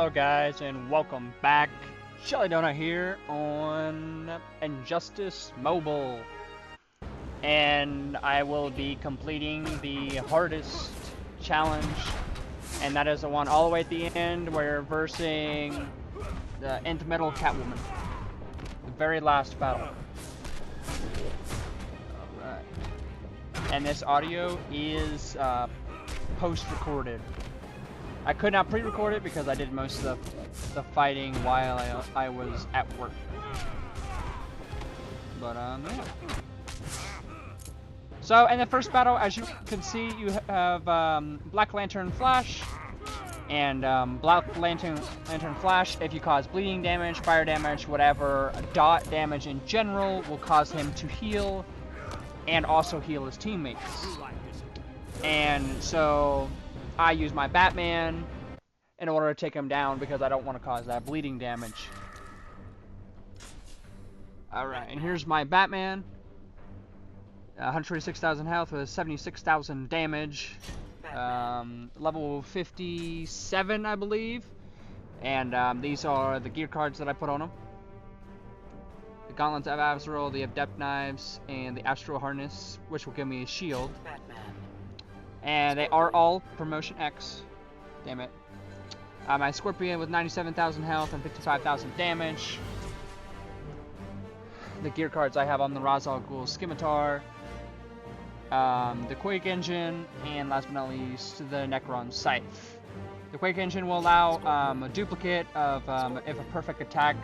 Hello guys and welcome back. Jellydoughnut here on Injustice Mobile. And I will be completing the hardest challenge, and that is the one all the way at the end where we're versing the nth metal Catwoman. The very last battle. Alright. And this audio is post-recorded. I could not pre-record it because I did most of the fighting while I was at work. But yeah. So in the first battle, as you can see, you have Black Lantern Flash and Black Lantern Flash. If you cause bleeding damage, fire damage, whatever, dot damage in general will cause him to heal and also heal his teammates. And so I use my Batman in order to take him down because I don't want to cause that bleeding damage. Alright, and here's my Batman. 126,000 health with 76,000 damage. Level 57, I believe. And these are the gear cards that I put on him. The Gauntlets of Azrael, the Adept Knives, and the Astral Harness, which will give me a shield. And they are all Promotion X. Damn it. My Scorpion with 97,000 health and 55,000 damage. The gear cards I have on the Ra's al Ghul Scimitar. The Quake Engine, and last but not least, the Necron Scythe. The Quake Engine will allow a duplicate of, if a perfect attack,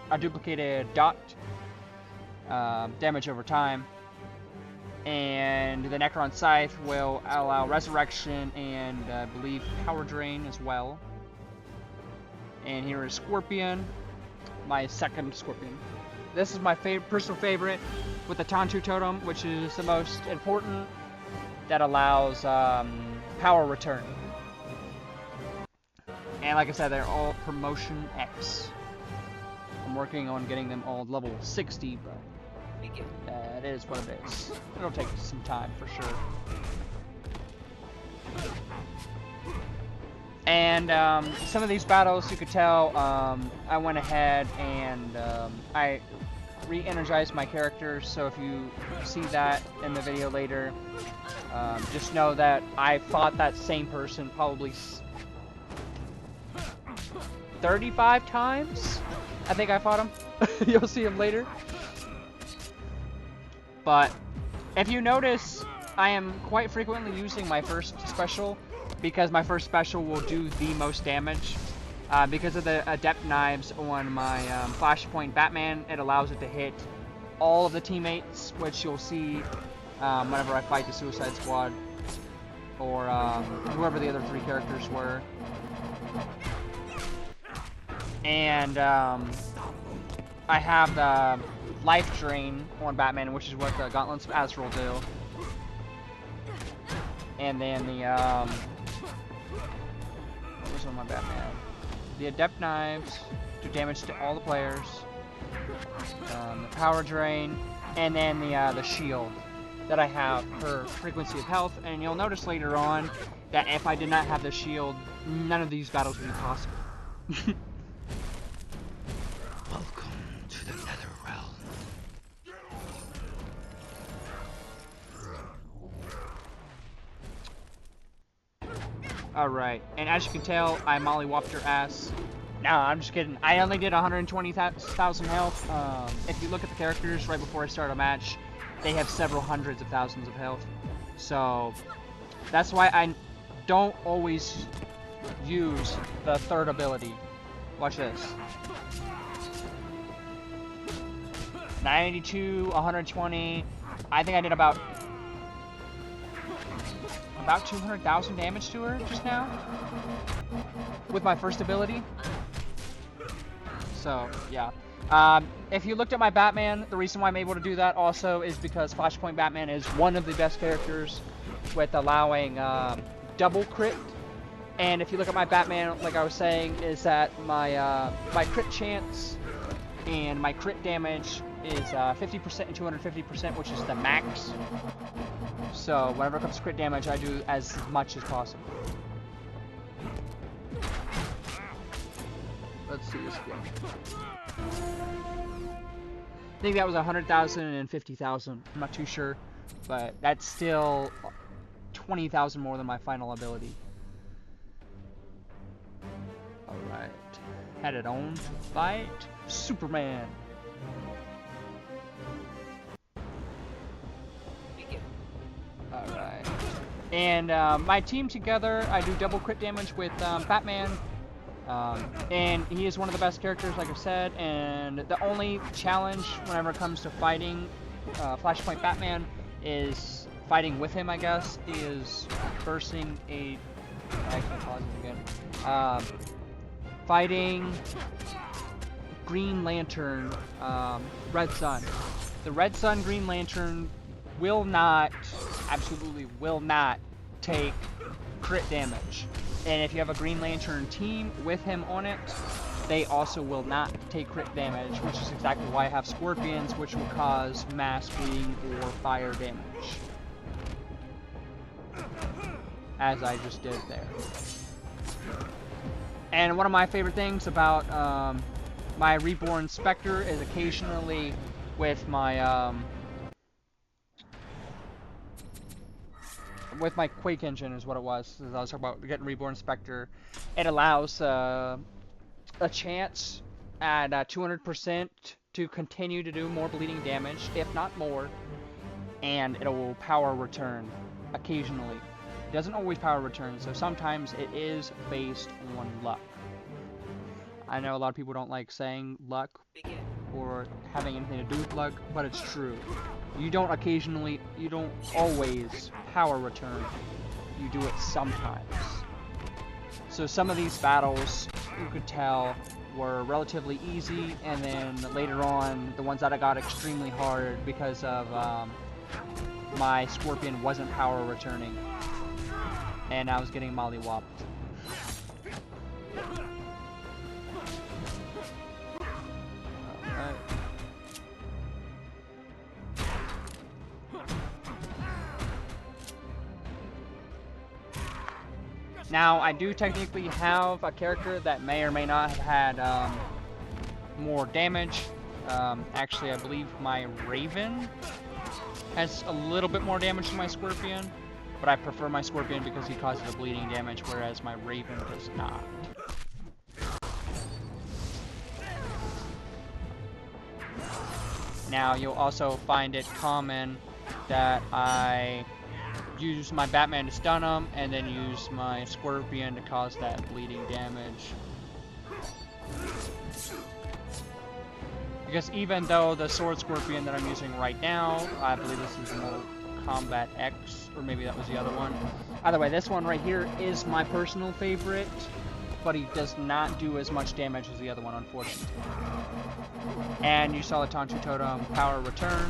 a duplicated dot damage over time. And the Necron Scythe will allow Resurrection and I believe Power Drain as well. And here is Scorpion, my second Scorpion. This is my personal favorite with the Tantu Totem, which is the most important, that allows power return. And like I said, they're all Promotion X. I'm working on getting them all level 60, but it is what it is. It'll take some time for sure. And some of these battles, you could tell, I went ahead and I re-energized my characters. So if you see that in the video later, just know that I fought that same person probably 35 times. I think I fought him. You'll see him later. But if you notice, I am quite frequently using my first special because my first special will do the most damage. Because of the Adept Knives on my Flashpoint Batman, it allows it to hit all of the teammates, which you'll see whenever I fight the Suicide Squad or whoever the other three characters were. And I have the Life Drain on Batman, which is what the Gauntlets of Azrael do. And then the what was on my Batman? The Adept Knives do damage to all the players. The Power Drain, and then the shield that I have per frequency of health. And you'll notice later on that if I did not have the shield, none of these battles would be possible. Welcome to the Nether Realm. Alright, and as you can tell, I mollywopped your ass. No, I'm just kidding. I only did 120,000 health. If you look at the characters right before I start a match, they have several hundreds of thousands of health. So, that's why I don't always use the third ability. Watch this. 92, 120. I think I did about 200,000 damage to her just now with my first ability. So yeah, if you looked at my Batman, the reason why I'm able to do that also is because Flashpoint Batman is one of the best characters with allowing double crit. And if you look at my Batman, like I was saying, is that my my crit chance and my crit damage is 50% and 250%, which is the max. So whenever it comes to crit damage, I do as much as possible. see this again. I think that was 100,000 and 50,000. I'm not too sure, but that's still 20,000 more than my final ability. Alright. Headed on to fight Superman. Alright. And my team together, I do double crit damage with Batman. And he is one of the best characters, like I said. And the only challenge whenever it comes to fighting Flashpoint Batman is fighting with him, I guess, is versing a... I can't pause it again. Fighting Green Lantern, Red Sun. The Red Sun Green Lantern will not, absolutely will not, take crit damage. And if you have a Green Lantern team with him on it, they also will not take crit damage, which is exactly why I have Scorpions, which will cause mass bleeding or fire damage. As I just did there. And one of my favorite things about my Reborn Spectre is occasionally with my Quake engine is what it was. As I was talking about getting Reborn Spectre, it allows a chance at 200% to continue to do more bleeding damage, if not more, and it will power return occasionally. It doesn't always power return, so sometimes it is based on luck. I know a lot of people don't like saying luck or having anything to do with luck, but it's true. You don't always power return. You do it sometimes. So some of these battles, you could tell, were relatively easy, and then later on, the ones that I got extremely hard because of my Scorpion wasn't power returning. And I was getting mollywopped. Alright. Now, I do technically have a character that may or may not have had more damage. Actually, I believe my Raven has a little bit more damage than my Scorpion. But I prefer my Scorpion because he causes the bleeding damage, whereas my Raven does not. Now, you'll also find it common that I use my Batman to stun him, and then use my Scorpion to cause that bleeding damage. Because even though the Sword Scorpion that I'm using right now, I believe this is Mortal Kombat X, or maybe that was the other one. Either way, this one right here is my personal favorite, but he does not do as much damage as the other one, unfortunately. And you saw the Tantu Totem power return.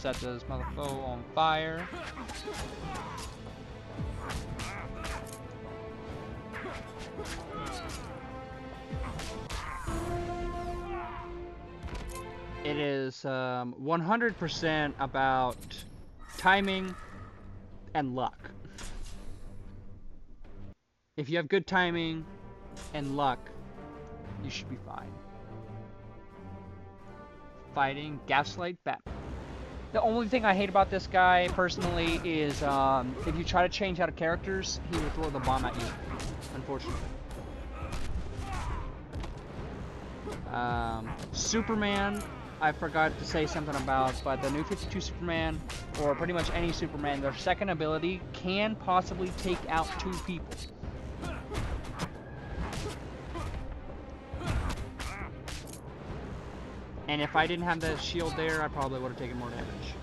Set this motherfucker on fire. It is 100% about timing and luck. If you have good timing and luck, you should be fine. Fighting Gaslight Batman. The only thing I hate about this guy, personally, is if you try to change out of characters, he will throw the bomb at you, unfortunately. Superman, I forgot to say something about, but the new 52 Superman, or pretty much any Superman, their second ability can possibly take out 2 people. And if I didn't have the shield there, I probably would have taken more damage.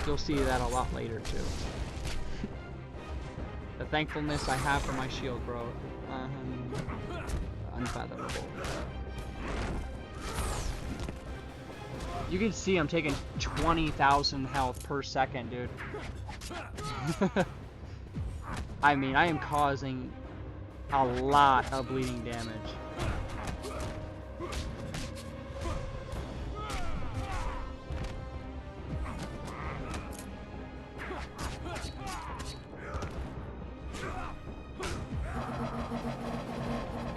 You'll see that a lot later, too. The thankfulness I have for my shield, bro. Unfathomable. You can see I'm taking 20,000 health per second, dude. I mean, I am causing a lot of bleeding damage.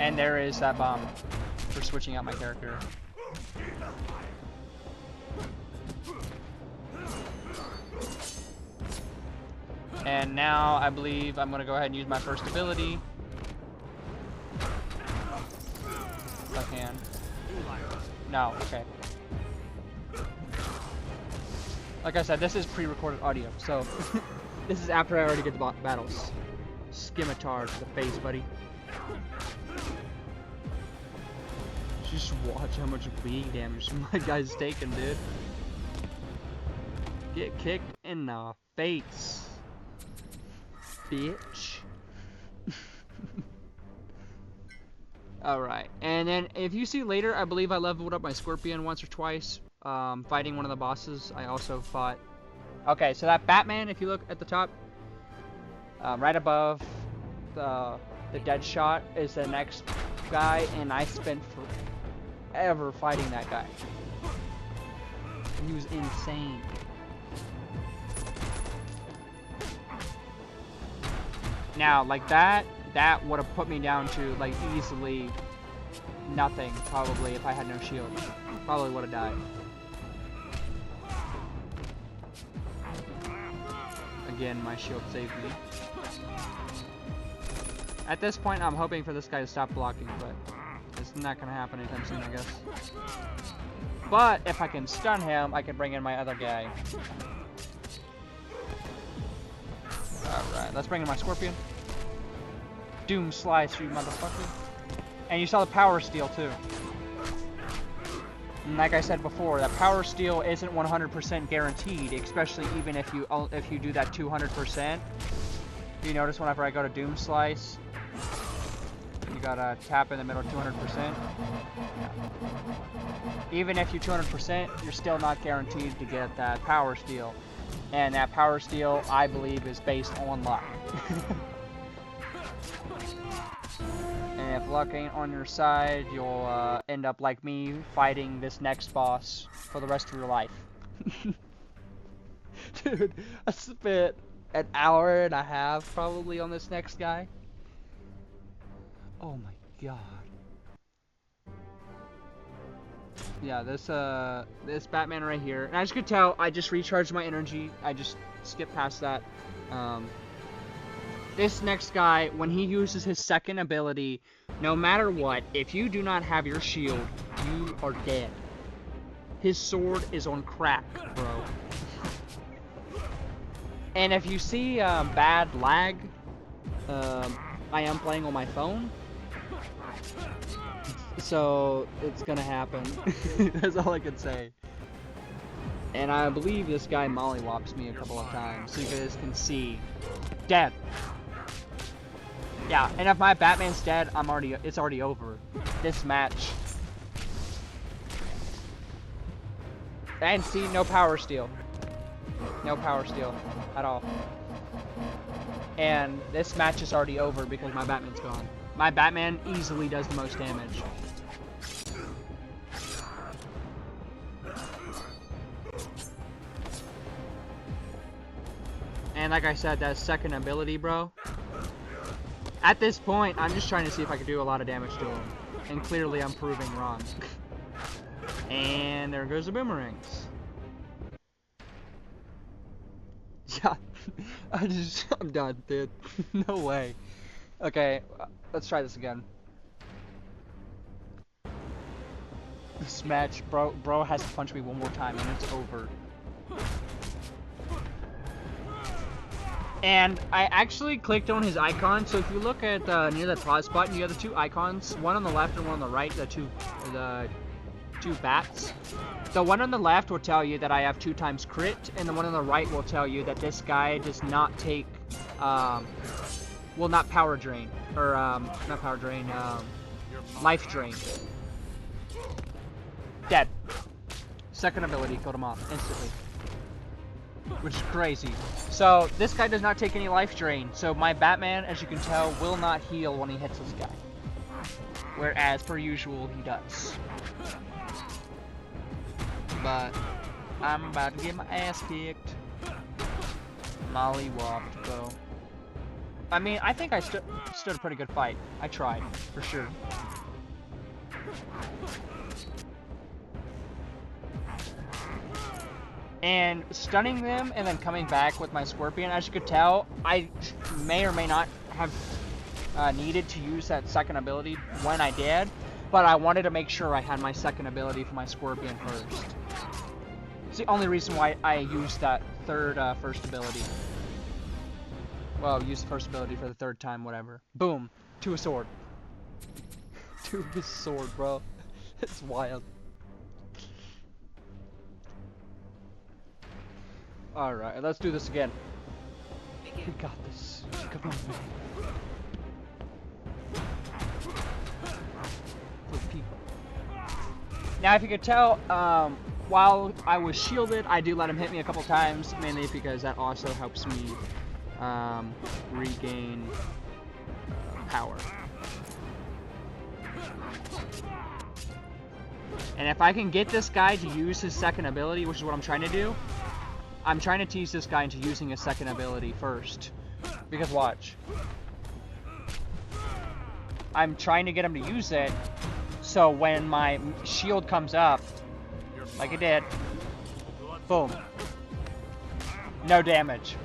And there is that bomb for switching out my character. And now I believe I'm gonna go ahead and use my first ability. If I can. No, okay. Like I said, this is pre-recorded audio, so this is after I already did the battles. Scimitar to the face, buddy. Just watch how much bleeding damage my guy's taking, dude. Get kicked in the face, bitch. Alright, and then if you see later, I believe I leveled up my Scorpion once or twice. Fighting one of the bosses, I also fought. Okay, so that Batman, if you look at the top, right above the dead shot is the next guy, and I spent forever fighting that guy. He was insane. Now, like that would have put me down to like easily nothing, probably, if I had no shield. Probably would have died. Again, my shield saved me. At this point, I'm hoping for this guy to stop blocking, but it's not going to happen anytime soon, I guess. But if I can stun him, I can bring in my other guy. Alright, let's bring in my Scorpion. Doom slice, you motherfucker. And you saw the power steal, too. And like I said before, that power steal isn't 100% guaranteed, especially even if you do that 200%. You notice whenever I go to Doom Slice, you gotta tap in the middle 200%. Yeah. Even if you 200%, you're still not guaranteed to get that power steal. And that power steal, I believe, is based on luck. And if luck ain't on your side, you'll end up like me, fighting this next boss for the rest of your life. Dude, I spent an hour and a half probably on this next guy. Oh my god. Yeah, this Batman right here. And as you can tell, I just recharged my energy. I just skipped past that. This next guy, when he uses his second ability, no matter what, if you do not have your shield, you are dead. His sword is on crack, bro. And if you see bad lag, I am playing on my phone. So, it's gonna happen. That's all I can say. And I believe this guy mollywops me a couple of times, so you guys can see. Dead. Yeah, and if my Batman's dead, it's already over. This match. And see, no power steal. No power steal at all. And this match is already over because my Batman's gone. My Batman easily does the most damage. And like I said, that second ability, bro. At this point, I'm just trying to see if I can do a lot of damage to him. And clearly I'm proving wrong. And there goes the boomerangs. Yeah, I'm done, dude. No way. Okay, let's try this again. This match, bro has to punch me one more time and it's over. And I actually clicked on his icon, so if you look at near the pause button, you have the two icons, one on the left and one on the right, the two bats. The one on the left will tell you that I have 2x crit, and the one on the right will tell you that this guy does not take, will not power drain, or not power drain, life drain. Dead. Second ability killed him off instantly. Which is crazy. So, this guy does not take any life drain. So, my Batman, as you can tell, will not heal when he hits this guy. Whereas, per usual, he does. But, I'm about to get my ass kicked. Mollywopped, bro. I mean, I think I stood a pretty good fight. I tried, for sure. And stunning them and then coming back with my Scorpion, as you could tell, I may or may not have needed to use that second ability when I did, but I wanted to make sure I had my second ability for my Scorpion first. It's the only reason why I used that first ability. Well, use the first ability for the third time, whatever. Boom. To a sword. To a sword, bro. It's wild. Alright, let's do this again. We got this. Come on, man. For people. Now, if you could tell, while I was shielded, I do let him hit me a couple times, mainly because that also helps me regain power. And if I can get this guy to use his second ability, which is what I'm trying to do, I'm trying to tease this guy into using his second ability first. Because watch. I'm trying to get him to use it, so when my shield comes up, like it did, boom. No damage.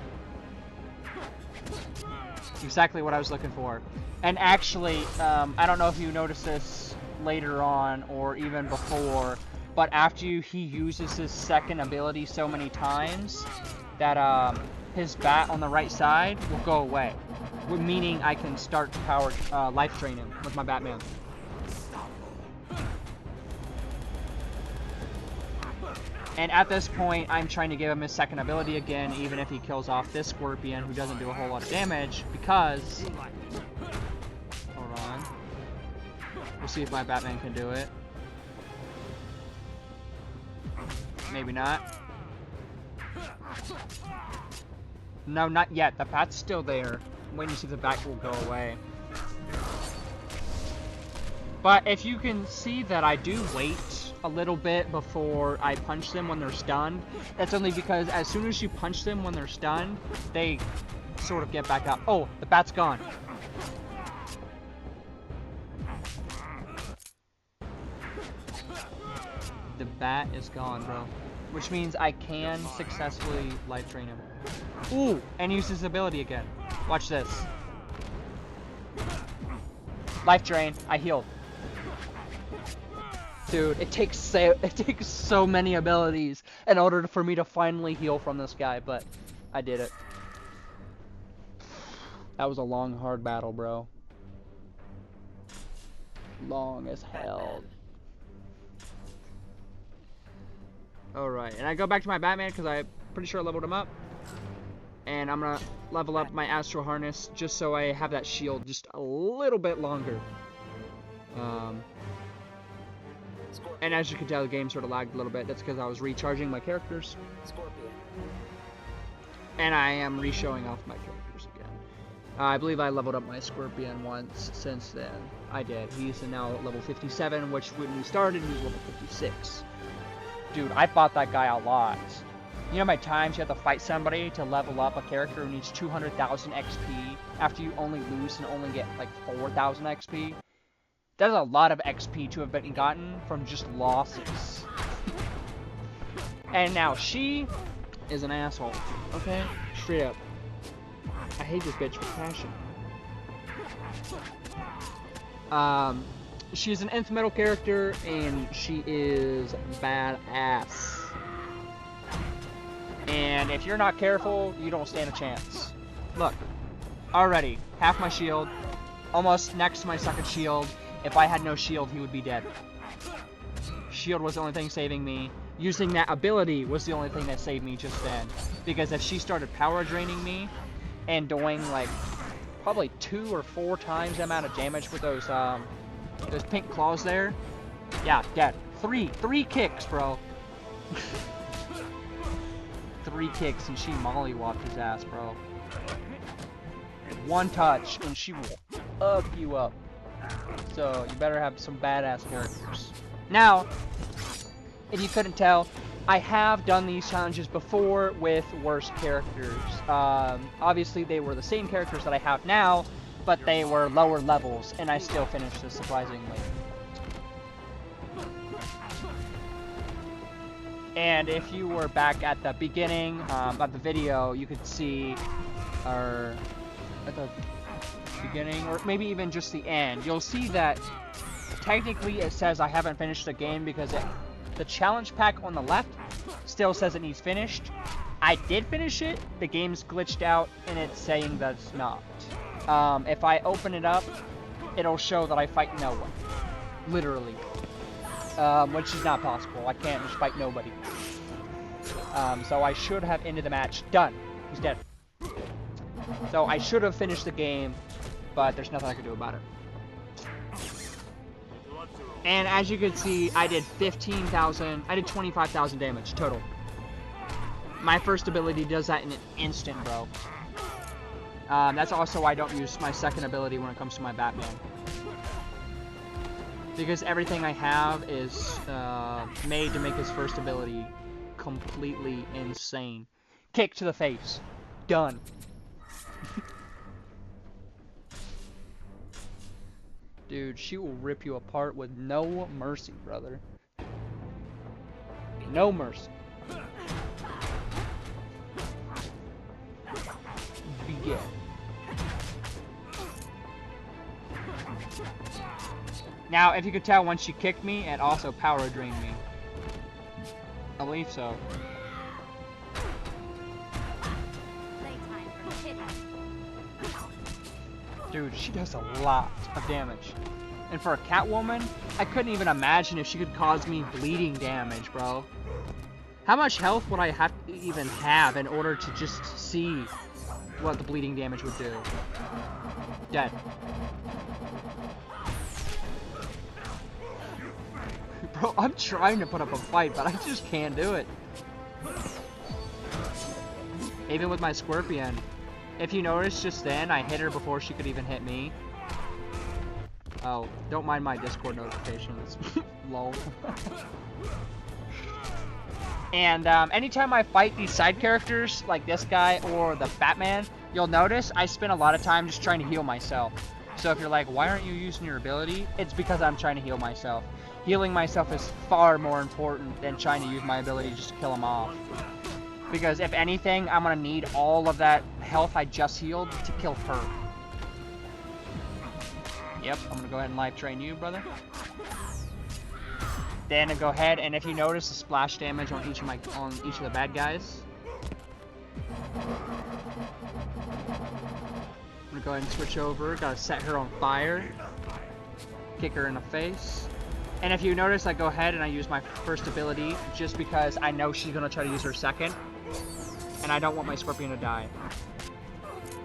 Exactly what I was looking for. And actually, I don't know if you noticed this later on or even before, but after he uses his second ability so many times that his bat on the right side will go away, meaning I can start power life drain him with my Batman. And at this point, I'm trying to give him his second ability again, even if he kills off this Scorpion, who doesn't do a whole lot of damage, because... Hold on. We'll see if my Batman can do it. Maybe not. No, not yet. The bat's still there. I'm waiting to see if the bat will go away. But if you can see that I do wait a little bit before I punch them when they're stunned, that's only because as soon as you punch them when they're stunned, they sort of get back up. Oh, the bat's gone. The bat is gone, bro. Which means I can successfully life drain him. Ooh, and use his ability again. Watch this. Life drain. I healed. Dude, it takes so many abilities in order for me to finally heal from this guy, but I did it. That was a long, hard battle, bro. Long as hell. Alright, and I go back to my Batman because I'm pretty sure I leveled him up. And I'm gonna level up my Astral Harness just so I have that shield just a little bit longer. And as you can tell, the game sort of lagged a little bit. That's because I was recharging my characters. And I am re-showing off my characters again. I believe I leveled up my Scorpion once since then. I did. He's now at level 57, which when we started, he was level 56. Dude, I fought that guy a lot. You know how many times you have to fight somebody to level up a character who needs 200,000 XP after you only lose and only get like 4,000 XP? That's a lot of XP to have been gotten from just losses. And now she is an asshole. Okay? Straight up. I hate this bitch with passion. She's an nth metal character and she is badass. And if you're not careful, you don't stand a chance. Look, already half my shield, almost next to my second shield. If I had no shield, he would be dead. Shield was the only thing saving me. Using that ability was the only thing that saved me just then. Because if she started power draining me and doing like probably 2 or 4 times the amount of damage with those pink claws there, yeah, dead. Three kicks, bro. 3 kicks and she mollywopped his ass, bro. 1 touch and she will up you up. So you better have some badass characters. Now, if you couldn't tell, I have done these challenges before with worse characters. Obviously, they were the same characters that I have now, but they were lower levels, and I still finished this surprisingly. And if you were back at the beginning of the video, you could see, or at the beginning, or maybe even just the end, you'll see that technically it says I haven't finished the game because the challenge pack on the left still says it needs finished. I did finish it, the game's glitched out, and it's saying that it's not. If I open it up, it'll show that I fight no one. Literally. Which is not possible. I can't just fight nobody. So I should have ended the match. Done. He's dead. So I should have finished the game, but there's nothing I can do about it. And as you can see, I did 25,000 damage total. My first ability does that in an instant, bro. That's also why I don't use my second ability when it comes to my Batman. Because everything I have is made to make his first ability completely insane. Kick to the face. Done. Dude, she will rip you apart with no mercy, brother. No mercy. Begin. Now, if you could tell, when she kicked me, it also power drained me. I believe so. Dude, she does a lot of damage. And for a Catwoman, I couldn't even imagine if she could cause me bleeding damage, bro. How much health would I have to even have in order to just see what the bleeding damage would do? Dead. Bro, I'm trying to put up a fight, but I just can't do it. Even with my Scorpion. If you notice, just then, I hit her before she could even hit me. Oh, don't mind my Discord notifications. Lol. And anytime I fight these side characters, like this guy or the Batman, you'll notice I spend a lot of time just trying to heal myself. So if you're like, why aren't you using your ability? It's because I'm trying to heal myself. Healing myself is far more important than trying to use my ability just to kill him off. Because if anything, I'm going to need all of that health I just healed to kill her. Yep, I'm going to go ahead and life drain you, brother. Then I go ahead, and if you notice the splash damage on each of the bad guys. I'm going to go ahead and switch over. Got to set her on fire. Kick her in the face. And if you notice, I go ahead and I use my first ability just because I know she's going to try to use her second. And I don't want my Scorpion to die.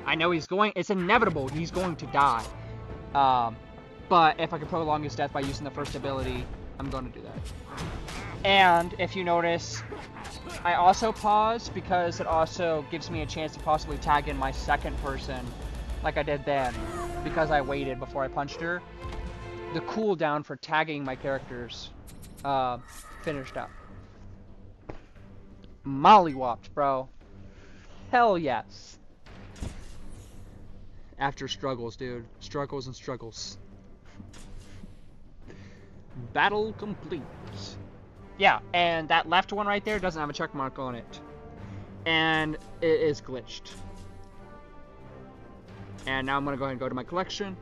I know he's going, it's inevitable, he's going to die. But if I can prolong his death by using the first ability, I'm going to do that. And if you notice, I also pause because it also gives me a chance to possibly tag in my second person like I did then. Because I waited before I punched her. The cooldown for tagging my characters finished up. Mollywopped, bro. Hell yes. After struggles, dude. Struggles and struggles. Battle complete. Yeah, and that left one right there doesn't have a check mark on it. And it is glitched. And now I'm going to go ahead and go to my collection.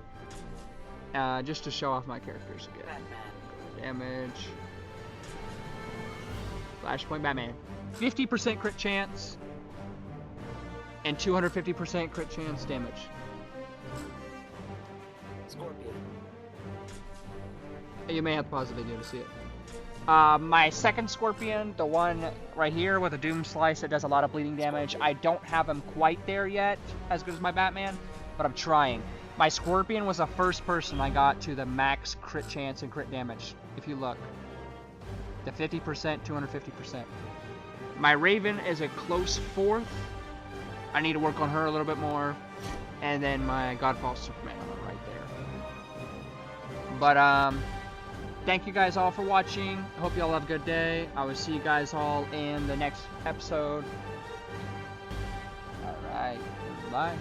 Just to show off my characters again. Damage. Flashpoint Batman. 50% crit chance. And 250% crit chance damage. Scorpion. You may have to pause the video to see it. My second Scorpion, the one right here with a Doom Slice that does a lot of bleeding damage, I don't have him quite there yet, as good as my Batman, but I'm trying. My Scorpion was the first person I got to the max crit chance and crit damage, if you look. The 50%, 250%. My Raven is a close fourth. I need to work on her a little bit more. And then my Godfall Superman right there. But, thank you guys all for watching. I hope you all have a good day. I will see you guys all in the next episode. Alright, bye.